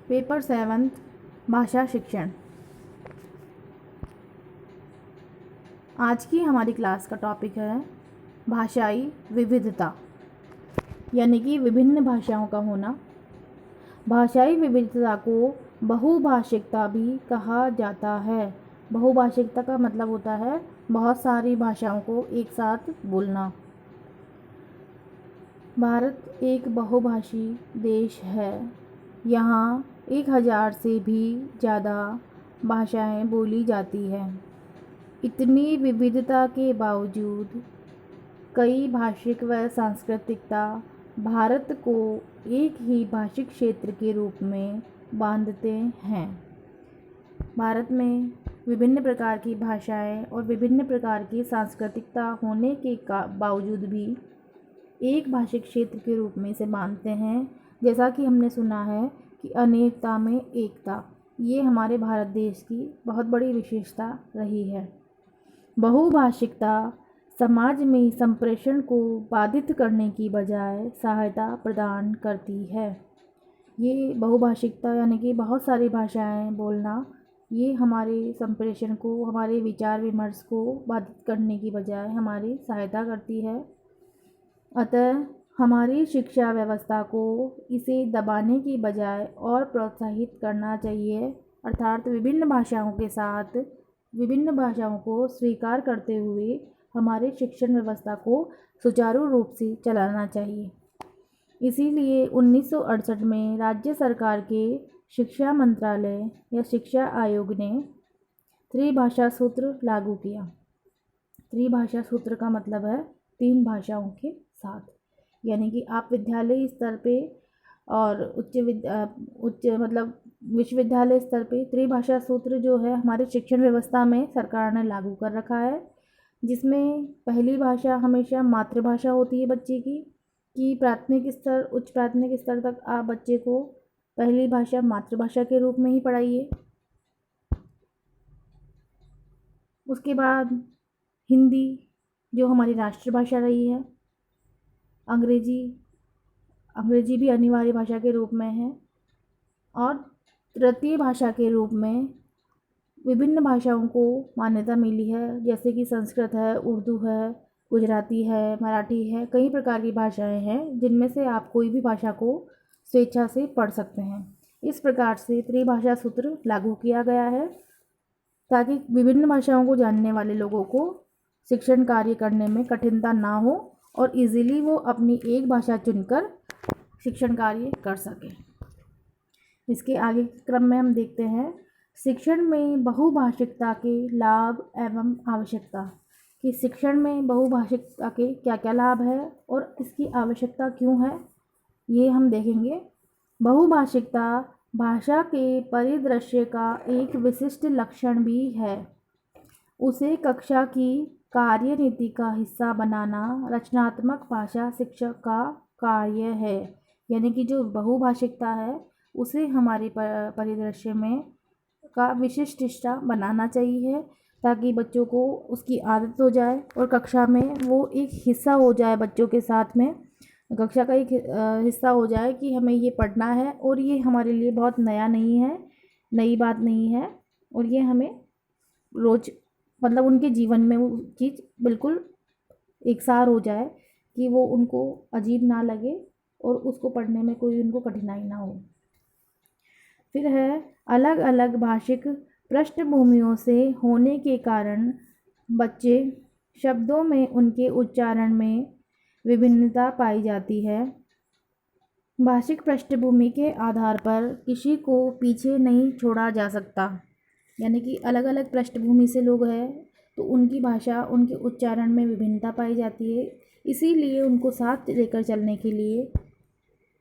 Paper 7 भाषा शिक्षण। आज की हमारी क्लास का टॉपिक है भाषाई विविधता, यानी कि विभिन्न भाषाओं का होना। भाषाई विविधता को बहुभाषिकता भी कहा जाता है। बहुभाषिकता का मतलब होता है बहुत सारी भाषाओं को एक साथ बोलना। भारत एक बहुभाषी देश है। यहाँ 1000 से भी ज़्यादा भाषाएं बोली जाती हैं। इतनी विविधता के बावजूद कई भाषिक व सांस्कृतिकता भारत को एक ही भाषिक क्षेत्र के रूप में बांधते हैं। भारत में विभिन्न प्रकार की भाषाएं और विभिन्न प्रकार की सांस्कृतिकता होने के बावजूद भी एक भाषिक क्षेत्र के रूप में इसे मानते हैं। जैसा कि हमने सुना है कि अनेकता में एकता, ये हमारे भारत देश की बहुत बड़ी विशेषता रही है। बहुभाषिकता समाज में संप्रेषण को बाधित करने की बजाय सहायता प्रदान करती है। ये बहुभाषिकता यानी कि बहुत सारी भाषाएं बोलना, ये हमारे संप्रेषण को, हमारे विचार विमर्श को बाधित करने की बजाय हमारी सहायता करती है। अतः हमारी शिक्षा व्यवस्था को इसे दबाने की बजाय और प्रोत्साहित करना चाहिए, अर्थात विभिन्न भाषाओं के साथ विभिन्न भाषाओं को स्वीकार करते हुए हमारे शिक्षण व्यवस्था को सुचारू रूप से चलाना चाहिए। इसीलिए 1968 में राज्य सरकार के शिक्षा मंत्रालय या शिक्षा आयोग ने त्रिभाषा सूत्र लागू किया। त्रिभाषा सूत्र का मतलब है 3 भाषाओं के साथ, यानी कि आप विद्यालय स्तर पे और विश्वविद्यालय स्तर पे त्रिभाषा सूत्र जो है हमारे शिक्षण व्यवस्था में सरकार ने लागू कर रखा है, जिसमें पहली भाषा हमेशा मातृभाषा होती है बच्चे की, कि प्राथमिक स्तर, उच्च प्राथमिक स्तर तक आप बच्चे को पहली भाषा मातृभाषा के रूप में ही पढ़ाइए। उसके बाद हिंदी जो हमारी राष्ट्रभाषा रही है, अंग्रेजी भी अनिवार्य भाषा के रूप में है, और तृतीय भाषा के रूप में विभिन्न भाषाओं को मान्यता मिली है, जैसे कि संस्कृत है, उर्दू है, गुजराती है, मराठी है। कई प्रकार की भाषाएं हैं जिनमें से आप कोई भी भाषा को स्वेच्छा से पढ़ सकते हैं। इस प्रकार से त्रिभाषा सूत्र लागू किया गया है ताकि विभिन्न भाषाओं को जानने वाले लोगों को शिक्षण कार्य करने में कठिनता ना हो और इजीली वो अपनी एक भाषा चुनकर शिक्षण कार्य कर सकें। इसके आगे के क्रम में हम देखते हैं शिक्षण में बहुभाषिकता के लाभ एवं आवश्यकता, कि शिक्षण में बहुभाषिकता के क्या क्या लाभ है और इसकी आवश्यकता क्यों है, ये हम देखेंगे। बहुभाषिकता भाषा के परिदृश्य का एक विशिष्ट लक्षण भी है। उसे कक्षा की कार्यनीति का हिस्सा बनाना रचनात्मक भाषा शिक्षक का कार्य है। यानी कि जो बहुभाषिकता है उसे हमारे परिदृश्य में का विशिष्ट हिस्सा बनाना चाहिए, ताकि बच्चों को उसकी आदत हो जाए और कक्षा में वो एक हिस्सा हो जाए, बच्चों के साथ में कक्षा का एक हिस्सा हो जाए कि हमें ये पढ़ना है और ये हमारे लिए बहुत नया नहीं है, नई बात नहीं है, और ये हमें रोज मतलब उनके जीवन में वो चीज़ बिल्कुल एकसार हो जाए कि वो उनको अजीब ना लगे और उसको पढ़ने में कोई उनको कठिनाई ना हो। फिर है अलग अलग भाषिक पृष्ठभूमियों से होने के कारण बच्चे शब्दों में उनके उच्चारण में विभिन्नता पाई जाती है। भाषिक पृष्ठभूमि के आधार पर किसी को पीछे नहीं छोड़ा जा सकता, यानी कि अलग अलग पृष्ठभूमि से लोग हैं तो उनकी भाषा, उनके उच्चारण में विभिन्नता पाई जाती है। इसीलिए उनको साथ लेकर चलने के लिए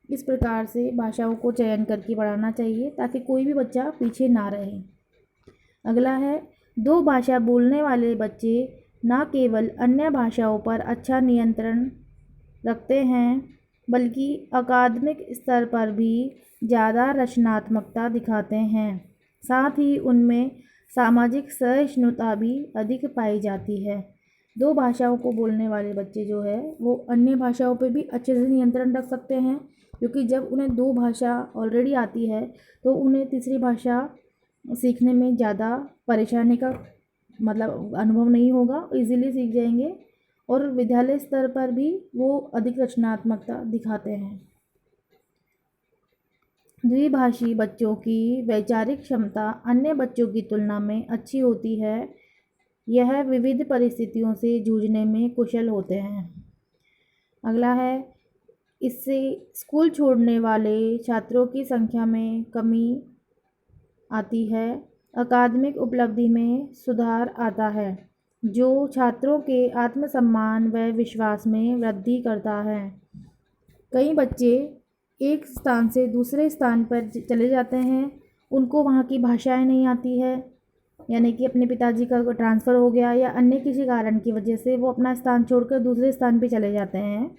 इस प्रकार से भाषाओं को चयन करके पढ़ाना चाहिए ताकि कोई भी बच्चा पीछे ना रहे। अगला है 2 भाषा बोलने वाले बच्चे न केवल अन्य भाषाओं पर अच्छा नियंत्रण रखते हैं बल्कि अकादमिक स्तर पर भी ज़्यादा रचनात्मकता दिखाते हैं। साथ ही उनमें सामाजिक सहिष्णुता भी अधिक पाई जाती है। 2 भाषाओं को बोलने वाले बच्चे जो है वो अन्य भाषाओं पे भी अच्छे से नियंत्रण रख सकते हैं, क्योंकि जब उन्हें 2 भाषा ऑलरेडी आती है तो उन्हें तीसरी भाषा सीखने में ज़्यादा परेशानी का मतलब अनुभव नहीं होगा, इजीली सीख जाएंगे और विद्यालय स्तर पर भी वो अधिक रचनात्मकता दिखाते हैं। द्विभाषी बच्चों की वैचारिक क्षमता अन्य बच्चों की तुलना में अच्छी होती है। यह विविध परिस्थितियों से जूझने में कुशल होते हैं। अगला है, इससे स्कूल छोड़ने वाले छात्रों की संख्या में कमी आती है। अकादमिक उपलब्धि में सुधार आता है, जो छात्रों के आत्मसम्मान व विश्वास में वृद्धि करता है। कई बच्चे एक स्थान से दूसरे स्थान पर चले जाते हैं, उनको वहाँ की भाषाएं नहीं आती है, यानी कि अपने पिताजी का ट्रांसफ़र हो गया या अन्य किसी कारण की वजह से वो अपना स्थान छोड़कर दूसरे स्थान पे चले जाते हैं।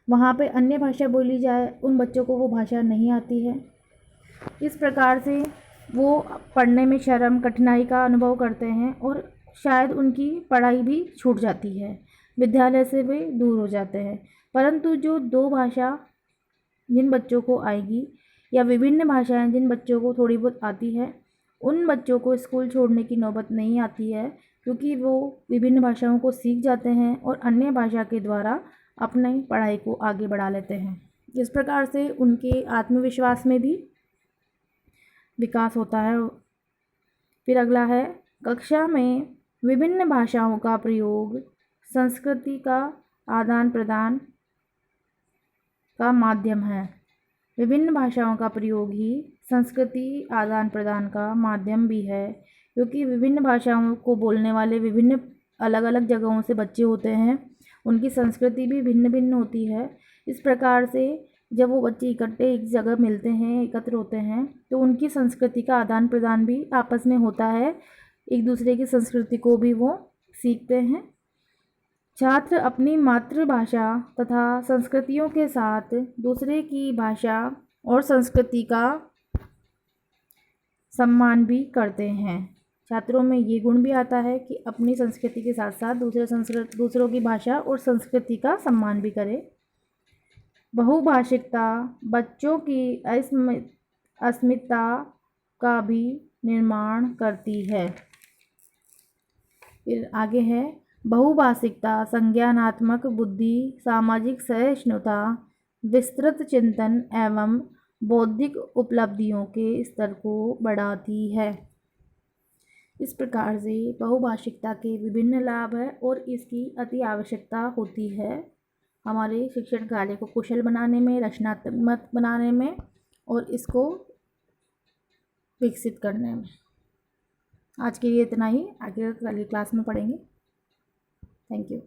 वहाँ पे अन्य भाषा बोली जाए, उन बच्चों को वो भाषा नहीं आती है। इस प्रकार से वो पढ़ने में शर्म कठिनाई का अनुभव करते हैं और शायद उनकी पढ़ाई भी छूट जाती है, विद्यालय से वे दूर हो जाते हैं। परंतु जो 2 भाषा जिन बच्चों को आएगी या विभिन्न भाषाएं जिन बच्चों को थोड़ी बहुत आती है, उन बच्चों को स्कूल छोड़ने की नौबत नहीं आती है, क्योंकि वो विभिन्न भाषाओं को सीख जाते हैं और अन्य भाषा के द्वारा अपनी पढ़ाई को आगे बढ़ा लेते हैं। इस प्रकार से उनके आत्मविश्वास में भी विकास होता है। फिर अगला है, कक्षा में विभिन्न भाषाओं का प्रयोग संस्कृति का आदान प्रदान का माध्यम है। विभिन्न भाषाओं का प्रयोग ही संस्कृति आदान प्रदान का माध्यम भी है, क्योंकि विभिन्न भाषाओं को बोलने वाले विभिन्न अलग अलग जगहों से बच्चे होते हैं, उनकी संस्कृति भी भिन्न भिन्न होती है। इस प्रकार से जब वो बच्चे इकट्ठे एक जगह मिलते हैं, एकत्र होते हैं, तो उनकी संस्कृति का आदान प्रदान भी आपस में होता है, एक दूसरे की संस्कृति को भी वो सीखते हैं। छात्र अपनी मातृभाषा तथा संस्कृतियों के साथ दूसरे की भाषा और संस्कृति का सम्मान भी करते हैं। छात्रों में ये गुण भी आता है कि अपनी संस्कृति के साथ साथ दूसरों की भाषा और संस्कृति का सम्मान भी करें। बहुभाषिकता बच्चों की अस्मिता का भी निर्माण करती है। फिर आगे है, बहुभाषिकता संज्ञानात्मक बुद्धि, सामाजिक सहिष्णुता, विस्तृत चिंतन एवं बौद्धिक उपलब्धियों के स्तर को बढ़ाती है। इस प्रकार से बहुभाषिकता के विभिन्न लाभ हैं और इसकी अति आवश्यकता होती है हमारे शिक्षण कार्य को कुशल बनाने में, रचनात्मक बनाने में और इसको विकसित करने में। आज के लिए इतना ही, आगे अगली क्लास में पढ़ेंगे। Thank you.